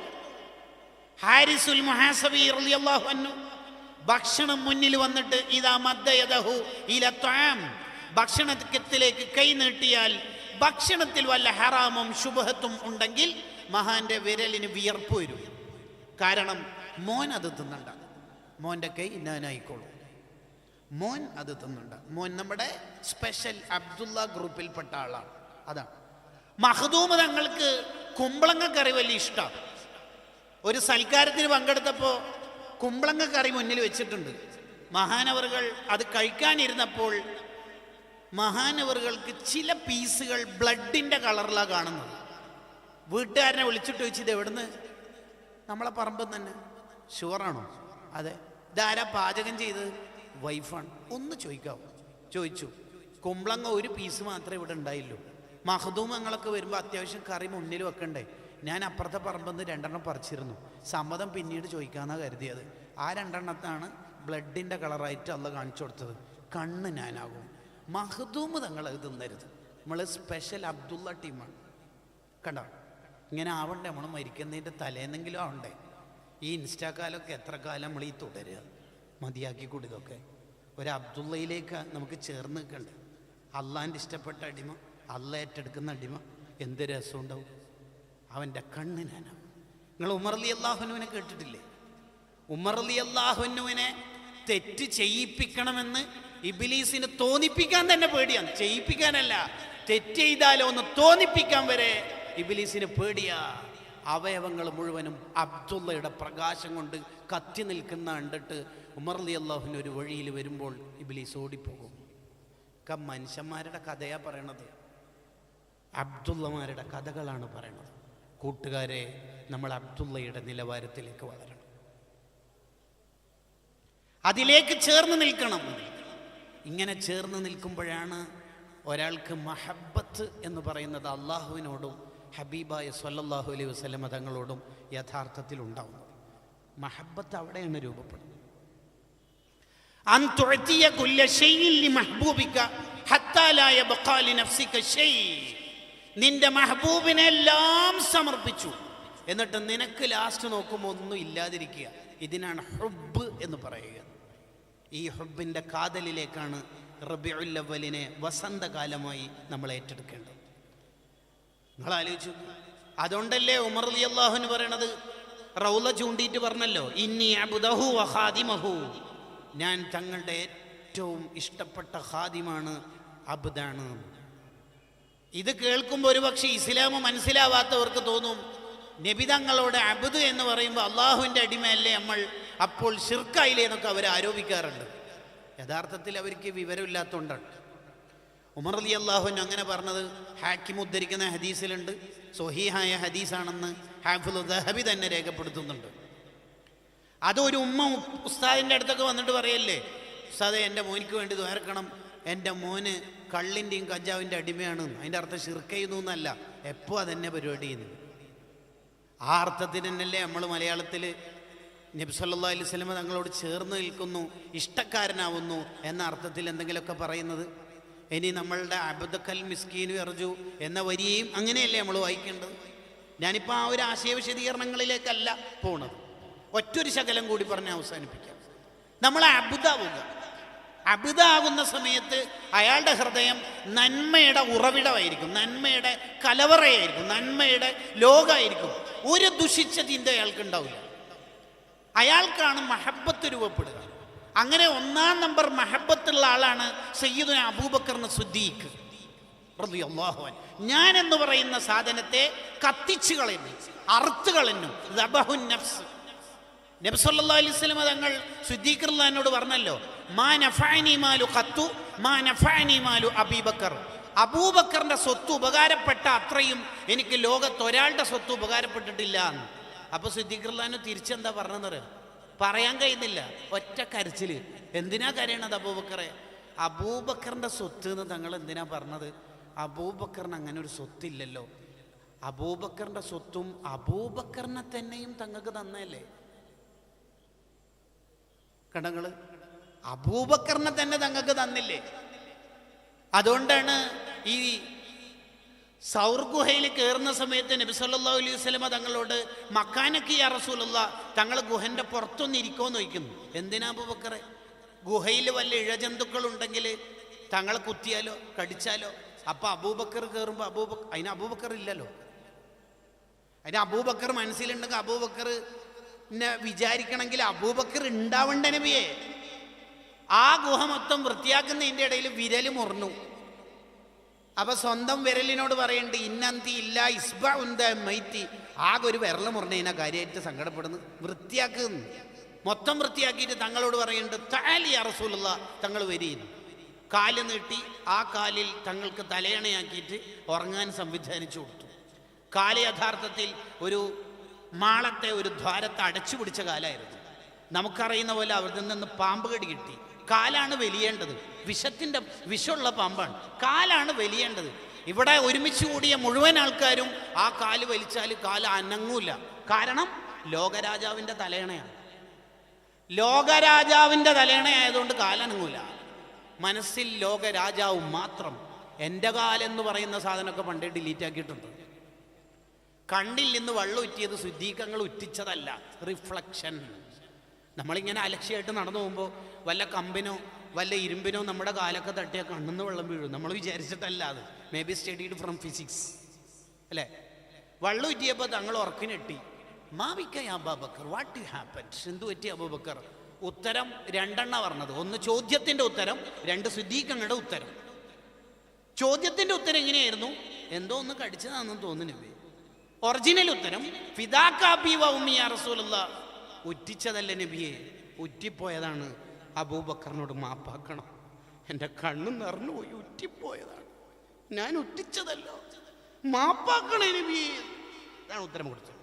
ഹാരിസുൽ മുഹാസബി റളിയല്ലാഹു അൻഹു ഭക്ഷണം മുന്നിൽ വന്നിട്ട് ഇദാ മദ്ദ യദഹു ഇല തആം, ഭക്ഷണത്തിലേക്ക് കൈ നീട്ടിയാൽ ഭക്ഷണത്തിൽ വല്ല ഹറാമും ശുബഹത്തും ഉണ്ടെങ്കിൽ മഹാന്റെ വിരലിന് വിയർപ്പ് വരും. കാരണം മോൻ അത് തിന്നണ്ട, മോൻ്റെ കൈ ഞാനായിക്കോളും. മോൻ അത് തിന്നണ്ട. മോൻ നമ്മുടെ സ്പെഷ്യൽ അബ്ദുള്ള ഗ്രൂപ്പിൽപ്പെട്ട ആളാണ്. അതാണ് മഖ്ദൂം തങ്ങൾക്ക് കുമ്പളങ്ങ കറി വലിയ ഇഷ്ടമാണ്. ഒരു സൽക്കാരത്തിന് പങ്കെടുത്തപ്പോൾ കുമ്പളങ്ങ കറി മുന്നിൽ വെച്ചിട്ടുണ്ട്. മഹാനവറുകൾ അത് കഴിക്കാനിരുന്നപ്പോൾ മഹാനവറുകൾക്ക് ചില പീസുകൾ ബ്ലഡിൻ്റെ കളറിലാണ് കാണുന്നത്. വീട്ടുകാരനെ വിളിച്ചിട്ട് ചോദിച്ചത് എവിടുന്ന്? നമ്മളെ പറമ്പിൽ തന്നെ. ഷുവറാണോ? അതെ. ഇതാരാ പാചകം ചെയ്തത്? വൈഫാണ്. ഒന്ന് ചോദിക്കാവോ? ചോദിച്ചു. കുമ്പളങ്ങ ഒരു പീസ് മാത്രമേ ഇവിടെ ഉണ്ടായില്ലൂ. മഖ്ദൂമങ്ങളൊക്കെ വരുമ്പോൾ അത്യാവശ്യം കറി മുന്നിൽ വെക്കണ്ടേ? ഞാൻ അപ്പുറത്തെ പറമ്പെന്ന് 2 പറിച്ചിരുന്നു. സമ്മതം പിന്നീട് ചോദിക്കാമെന്നാണ് കരുതിയത്. ആ 2 ബ്ലഡിൻ്റെ കളറായിട്ട് അള്ള കാണിച്ചു കൊടുത്തത്. കണ്ണ് ഞാനാകും. മഹ്ദൂമ് തങ്ങൾ അത് തിന്നരുത്. നമ്മൾ സ്പെഷ്യൽ അബ്ദുള്ള ടീമാണ്. കണ്ടോ, ഇങ്ങനെ ആവണ്ടേ? നമ്മൾ മരിക്കുന്നതിൻ്റെ തലേന്നെങ്കിലും ആവണ്ടേ? ഈ ഇൻസ്റ്റാക്കാലൊക്കെ എത്ര കാലം നമ്മൾ ഈ തുടരുക? മതിയാക്കി കൂടി. ഇതൊക്കെ ഒരു അബ്ദുള്ളയിലേക്ക് നമുക്ക് ചേർന്ന് നിൽക്കണ്ടേ? അള്ളാൻ്റെ ഇഷ്ടപ്പെട്ട അടിമ, അള്ള ഏറ്റെടുക്കുന്ന അടിമ, എന്ത് രസമുണ്ടാവും. അവൻ്റെ കണ്ണ് ഞാനാവും. നിങ്ങൾ ഉമർ റളിയല്ലാഹുവിനെ കേട്ടിട്ടില്ലേ? ഉമർ റളിയല്ലാഹുവിനെ തെറ്റ് ചെയ്യിപ്പിക്കണമെന്ന് ഇബ്ലീസിന് തോന്നിപ്പിക്കാൻ തന്നെ പേടിയാണ്. ചെയ്യിപ്പിക്കാനല്ല, തെറ്റ് ചെയ്താലോ എന്ന് തോന്നിപ്പിക്കാൻ വരെ ഇബ്ലീസിന് പേടിയാ. അവയവങ്ങൾ മുഴുവനും അബ്ദുള്ളയുടെ പ്രകാശം കൊണ്ട് കത്തി നിൽക്കുന്ന കണ്ടിട്ട് ഉമർ റളിയല്ലാഹുവിന് ഒരു വഴിയിൽ വരുമ്പോൾ ഇബ്ലീസ് ഓടിപ്പോകും. മനുഷ്യന്മാരുടെ കഥയാ പറയണത്, അബ്ദുള്ളമാരുടെ കഥകളാണ് പറയണത്. കൂട്ടുകാരെ, നമ്മൾ അബ്ദുള്ളയുടെ നിലവാരത്തിലേക്ക് വളരണം, അതിലേക്ക് ചേർന്ന് നിൽക്കണം. ഇങ്ങനെ ചേർന്ന് നിൽക്കുമ്പോഴാണ് ഒരാൾക്ക് മഹബത്ത് എന്ന് പറയുന്നത് അള്ളാഹുവിനോടും ഹബീബായ സ്വല്ലല്ലാഹു അലൈഹി വസല്ലമ തങ്ങളോടും യഥാർത്ഥത്തിൽ ഉണ്ടാവുന്നത്. മഹബത്ത് അവിടെയാണ് രൂപപ്പെടുന്നത്. അൻ തുഅതിയ കുല്ല ശൈഇൻ ലിമഹ്ബൂബിക ഹത്താ ലാ യബ്ഖാ ലിനഫ്സിക ശൈ. നിന്റെ മഹബൂബിനെ എല്ലാം സമർപ്പിച്ചു, എന്നിട്ട് നിനക്ക് ലാസ്റ്റ് നോക്കുമ്പോൾ ഒന്നും ഇല്ലാതിരിക്കുക. ഇതിനാണ് ഹുബ്ബ് എന്ന് പറയുക. ഈ ഹുബ്ബിൻ്റെ കാതലിലേക്കാണ് റബീഉൽ അവ്വലിനെ വസന്തകാലമായി നമ്മൾ ഏറ്റെടുക്കേണ്ടത്. നിങ്ങൾ ആലോചിച്ചു. അതുകൊണ്ടല്ലേ ഉമർ റളിയല്ലാഹു അൻഹു പറയണത്, റൗള ചൂണ്ടിയിട്ട് പറഞ്ഞല്ലോ, ഇന്നി അബ്ദഹു വ ഖാദിമഹു, ഞാൻ തങ്ങളുടെ ഏറ്റവും ഇഷ്ടപ്പെട്ട ഖാദിമാണ്, അബ്ദാണ്. ഇത് കേൾക്കുമ്പോൾ ഒരുപക്ഷെ ഇസ്ലാം മനസ്സിലാവാത്തവർക്ക് തോന്നും, നബി തങ്ങളോട് അബ്ദ് എന്ന് പറയുമ്പോൾ അള്ളാഹുവിൻ്റെ അടിമയല്ലേ നമ്മൾ, അപ്പോൾ ശിർക്കായില്ലേ എന്നൊക്കെ അവർ ആരോപിക്കാറുണ്ട്. യഥാർത്ഥത്തിൽ അവർക്ക് വിവരമില്ലാത്തതുകൊണ്ടാണ്. ഉമർ റളിയല്ലാഹു അൻഹു അങ്ങനെ പറഞ്ഞത് ഹാക്കിം ഉദ്ധരിക്കുന്ന ഹദീസിലുണ്ട്. സ്വഹീഹായ ഹദീസാണെന്ന് ഹാഫിള് ദഹബി തന്നെ രേഖപ്പെടുത്തുന്നുണ്ട്. അതൊരു ഉമ്മ ഉസ്താദിൻ്റെ അടുത്തൊക്കെ വന്നിട്ട് പറയല്ലേ, ഉസ്താദെ എൻ്റെ മോനിക്ക് വേണ്ടി ദ്വാരക്കണം, എൻ്റെ മോന് കള്ളിൻ്റെയും കഞ്ചാവിൻ്റെ അടിമയാണ്. അതിൻ്റെ അർത്ഥം ശിർക്ക് ചെയ്യുന്നു എന്നല്ല, എപ്പോൾ അതെന്നെ പരിപാടി ചെയ്യുന്നു. ആ അർത്ഥത്തിന് തന്നെയല്ലേ നമ്മൾ മലയാളത്തിൽ നബി സല്ലല്ലാഹു അലൈഹി വസല്ലം തങ്ങളോട് ചേർന്ന് നിൽക്കുന്നു, ഇഷ്ടക്കാരനാവുന്നു എന്ന അർത്ഥത്തിൽ എന്തെങ്കിലുമൊക്കെ പറയുന്നത്. ഇനി നമ്മളുടെ അബ്ദുക്കൽ മിസ്കീനു അർജു എന്ന വരിയെയും അങ്ങനെയല്ലേ നമ്മൾ വായിക്കേണ്ടത്. ഞാനിപ്പോൾ ആ ഒരു ആശയ വിശദീകരണങ്ങളിലേക്കല്ല പോണത്. ഒറ്റൊരു ശകലം കൂടി പറഞ്ഞ് അവസാനിപ്പിക്കാം. നമ്മൾ അബ്ദാവുക. അബ്ദാകുന്ന സമയത്ത് അയാളുടെ ഹൃദയം നന്മയുടെ ഉറവിടമായിരിക്കും, നന്മയുടെ കലവറയായിരിക്കും, നന്മയുടെ ലോകമായിരിക്കും. ഒരു ദുഷിച്ച ചിന്ത അയാൾക്ക് ഉണ്ടാവില്ല. അയാൾക്കാണ് മഹബത്ത് രൂപപ്പെടുക. അങ്ങനെ 1-ാം നമ്പർ മഹബത്തുള്ള ആളാണ് സയ്യിദുന അബൂബക്കർ സിദ്ദീഖ് റളിയല്ലാഹു അൻഹു. ഞാൻ എന്ന് പറയുന്ന സാധനത്തെ കത്തിച്ചു കളയുന്നു, അറുത്ത് കളഞ്ഞു. ദബഹുൻ നഫ്സ്. നബി സല്ലല്ലാഹു അലൈഹി വസല്ലം തങ്ങൾ സിദ്ദീഖ് റളിയല്ലാഹുവിനോട് പറഞ്ഞല്ലോ, മാ നഫഅനി മാലു ഖത്തു മാ നഫഅനി മാലു അബൂബക്കർ. അബൂബക്കറിന്റെ സ്വത്ത് ഉപകാരപ്പെട്ട അത്രയും എനിക്ക് ലോകത്ത് ഒരാളുടെ സ്വത്ത് ഉപകാരപ്പെട്ടിട്ടില്ല എന്ന്. അപ്പൊ സിദ്ദീഖ് റളിയല്ലാഹു തിരിച്ചെന്താ പറഞ്ഞെന്നറിയോ? പറയാൻ കഴിയുന്നില്ല, ഒറ്റ കരച്ചില്. എന്തിനാ കരയണത് അബൂബക്കറെ? അബൂബക്കറിന്റെ സ്വത്ത് എന്ന് തങ്ങൾ എന്തിനാ പറഞ്ഞത്? അബൂബക്കറിന് അങ്ങനെ ഒരു സ്വത്തില്ലല്ലോ. അബൂബക്കറിന്റെ സ്വത്തും അബൂബക്കറിനെ തന്നെയും തങ്ങൾക്ക് തന്നല്ലേ. കടങ്ങള് അബൂബക്കറിനെ തന്നെ തങ്ങൾക്ക് തന്നില്ലേ. അതുകൊണ്ടാണ് ഈ സൗർ ഗുഹയിൽ കയറുന്ന സമയത്ത് നബി സല്ലല്ലാഹു അലൈഹി വസല്ലം തങ്ങളോട് മക്കാനക്ക് യാ റസൂലല്ലാഹ്, തങ്ങൾ ഗുഹന്റെ പുറത്തൊന്ന് ഇരിക്കുമെന്ന് ചോദിക്കുന്നു. എന്തിനാ അബൂബക്കറെ? ഗുഹയിൽ വല്ല ഇഴജന്തുക്കൾ ഉണ്ടെങ്കിൽ തങ്ങളെ കുത്തിയാലോ കടിച്ചാലോ. അപ്പൊ അബൂബക്കർ കയറുമ്പോൾ അതിന് അബൂബക്കർ ഇല്ലല്ലോ. അതിന് അബൂബക്കർ മനസ്സിലുണ്ടെങ്കിൽ അബൂബക്കർ വിചാരിക്കണമെങ്കിൽ അബൂബക്കർ ഉണ്ടാവണ്ട നബിയെ. ആ ഗുഹ മൊത്തം വൃത്തിയാക്കുന്നതിൻ്റെ ഇടയിൽ വിരൽ മുറിഞ്ഞു. അപ്പൊ സ്വന്തം വിരലിനോട് പറയണ്ട്, ഇന്നന്തി ഇല്ല ഇസ്ബ ഉന്ത മൈത്തി. ആകെ ഒരു വിരൽ മുറിഞ്ഞതിനാ കാര്യമായിട്ട് സങ്കടപ്പെടുന്നു. വൃത്തിയാക്കുന്നു, മൊത്തം വൃത്തിയാക്കിയിട്ട് തങ്ങളോട് പറയുന്നുണ്ട്, തആലി യാ റസൂലല്ലാഹ്, തങ്ങൾ വരീന്ന്. കാല് നീട്ടി ആ കാലിൽ തങ്ങൾക്ക് തലയണയാക്കിയിട്ട് ഉറങ്ങാൻ സംവിധാനിച്ചു കൊടുത്തു. കാല് യഥാർത്ഥത്തിൽ ഒരു മാളത്തെ ഒരു ദ്വാരത്തെ അടച്ചു പിടിച്ച കാലായിരുന്നു. നമുക്കറിയുന്ന പോലെ അവിടെ നിന്ന് പാമ്പ് കടി കിട്ടി. കാലാണ് വലിയേണ്ടത്, വിഷമുള്ള പാമ്പാണ്. കാലാണ് വലിയേണ്ടത്. ഇവിടെ ഒരുമിച്ച് കൂടിയ മുഴുവൻ ആൾക്കാരും ആ കാല് വലിച്ചാൽ കാല് അനങ്ങൂല. കാരണം ലോകരാജാവിൻ്റെ തലയണയാണ്. ലോകരാജാവിൻ്റെ തലയണയായതുകൊണ്ട് കാലനങ്ങൂല. മനസ്സിൽ ലോകരാജാവ് മാത്രം. എൻ്റെ കാലെന്ന് പറയുന്ന സാധനമൊക്കെ പണ്ടേ ഡിലീറ്റ് ആക്കിയിട്ടുണ്ട്. കണ്ണിൽ നിന്ന് വെള്ളം ഉറ്റിയത് ശുദ്ധീകങ്ങൾ ഉറ്റിച്ചതല്ല, റിഫ്ലക്ഷൻ. നമ്മളിങ്ങനെ അലക്ഷ്യമായിട്ട് നടന്നു പോകുമ്പോൾ വല്ല കമ്പിനോ വല്ല ഇരുമ്പിനോ നമ്മുടെ കാലൊക്കെ തട്ടിയാൽ കണ്ണിന്ന് വെള്ളം വീഴും. നമ്മൾ വിചാരിച്ചിട്ടല്ല. അത് may be studied from physics അല്ലേ. വെള്ളം ഉറ്റിയപ്പോൾ തങ്ങൾ ഉറക്കിനെട്ടി. മാവിക്ക അബൂബക്കർ വാട്ട് യു ഹാപ്പൻ, എന്തു പറ്റി അബൂബക്കർ? ഉത്തരം രണ്ടെണ്ണ പറഞ്ഞത്. ഒന്ന് ചോദ്യത്തിൻ്റെ ഉത്തരം, രണ്ട് ശുദ്ധീകങ്ങളുടെ ഉത്തരം. ചോദ്യത്തിൻ്റെ ഉത്തരം എങ്ങനെയായിരുന്നു? എന്തോ ഒന്ന് കടിച്ചതാണെന്ന് തോന്നുന്നു. ഒറിജിനൽ ഉത്തരം ഫിദാകാബി വ ഉമ്മി യാ റസൂലല്ലാഹ്, ഉറ്റിച്ചതല്ല നബിയെ, ഉറ്റിപ്പോയതാണ്. അബൂബക്കറിനോട് മാപ്പാക്കണം, എൻ്റെ കണ്ണ് നിറഞ്ഞു പോയി, ഉറ്റിപ്പോയതാണ്, ഞാൻ ഉറ്റിച്ചതല്ലോ, മാപ്പാക്കണേ നബിയെ. അതാണ് ഉത്തരം കൊടുത്തത്.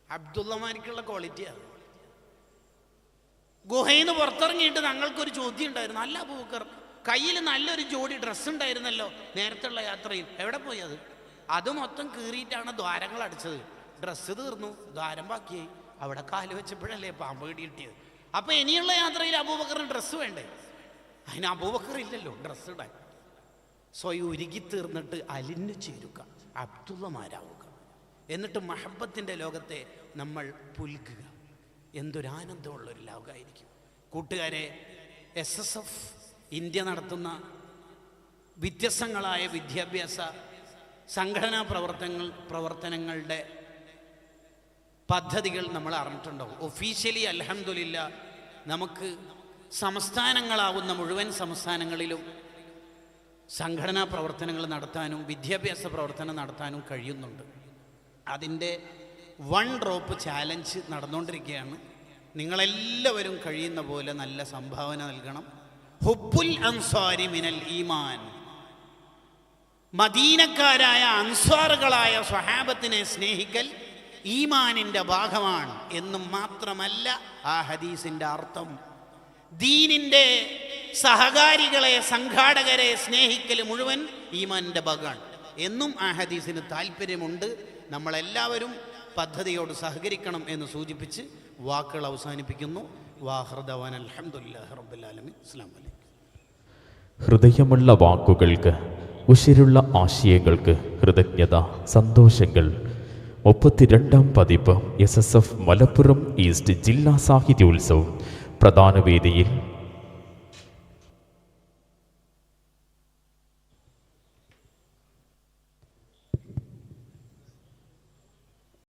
അബ്ദുള്ളമാനിക്കുള്ള ക്വാളിറ്റിയാണ്. ഗുഹയിൽ നിന്ന് പുറത്തിറങ്ങിയിട്ട് ഞങ്ങൾക്കൊരു ചോദ്യം ഉണ്ടായിരുന്നു. അല്ല അബൂബക്കർ, കയ്യിൽ നല്ലൊരു ജോഡി ഡ്രസ്സ് ഉണ്ടായിരുന്നല്ലോ നേരത്തുള്ള യാത്രയിൽ, എവിടെ പോയി അത്? അത് മൊത്തം കീറിയിട്ടാണ് ദ്വാരങ്ങൾ അടിച്ചത്. ഡ്രസ്സ് തീർന്നു, ദ്വാരം ബാക്കിയായി. അവിടെ കാല് വെച്ചപ്പോഴല്ലേ പാമ്പ് കിട്ടിയത്. അപ്പൊ ഇനിയുള്ള യാത്രയിൽ അബൂബക്കറിന് ഡ്രസ്സ് വേണ്ടേ? അതിന് അബൂബക്കർ ഇല്ലല്ലോ ഡ്രസ്സ് ഇടാൻ. സ്വയം ഉരുകി തീർന്നിട്ട് അലിഞ്ഞു ചേരുക, അബ്ദുള്ളമാരാവുക, എന്നിട്ട് മഹബത്തിൻ്റെ ലോകത്തെ നമ്മൾ പുൽകുക. എന്തൊരാനന്ദമുള്ളൊരു ലോകമായിരിക്കും കൂട്ടുകാരെ. SSF ഇന്ത്യ നടത്തുന്ന വ്യത്യസ്തങ്ങളായ വിദ്യാഭ്യാസ സംഘടനാ പ്രവർത്തനങ്ങളുടെ പദ്ധതികൾ നമ്മൾ അറിഞ്ഞിട്ടുണ്ടാവും. ഒഫീഷ്യലി അൽഹംദുലില്ലാ നമുക്ക് സംസ്ഥാനങ്ങളാവുന്ന മുഴുവൻ സംസ്ഥാനങ്ങളിലും സംഘടനാ പ്രവർത്തനങ്ങൾ നടത്താനും വിദ്യാഭ്യാസ പ്രവർത്തനം നടത്താനും കഴിയുന്നുണ്ട്. അതിൻ്റെ 1 ഡ്രോപ്പ് ചാലഞ്ച് നടന്നുകൊണ്ടിരിക്കുകയാണ്. നിങ്ങളെല്ലാവരും കഴിയുന്ന പോലെ നല്ല സംഭാവന നൽകണം. ഹുബ്ബുൽ അൻസാരി മിനൽ ഈമാൻ, മദീനക്കാരായ അൻസാറുകളായ സ്വഹാബത്തിനെ സ്നേഹിക്കൽ ഈമാനിൻ്റെ ഭാഗമാണ് എന്നും മാത്രമല്ല ആ ഹദീസിൻ്റെ അർത്ഥം. ദീനിൻ്റെ സഹകാരികളെ സംഘാടകരെ സ്നേഹിക്കൽ മുഴുവൻ ഈമാനിൻ്റെ ഭാഗമാണ് എന്നും ആ ഹദീസിന് താല്പര്യമുണ്ട്. നമ്മളെല്ലാവരും പദ്ധതിയോട് സഹകരിക്കണം എന്ന് സൂചിപ്പിച്ച് വാക്കുകൾ അവസാനിപ്പിക്കുന്നു. വാഹൃദവാൻ അൽഹംദുലില്ലാഹി റബ്ബിൽ ആലമീൻ. അസ്സലാമു അലൈക്കും. ഹൃദയമുള്ള വാക്കുകൾക്ക്, ഉശിരുള്ള ആശയങ്ങൾക്ക് കൃതജ്ഞത, സന്തോഷങ്ങൾ. 32ാം പതിപ്പ് SSF മലപ്പുറം ഈസ്റ്റ് ജില്ലാ സാഹിത്യോത്സവം പ്രധാന വേദിയിൽ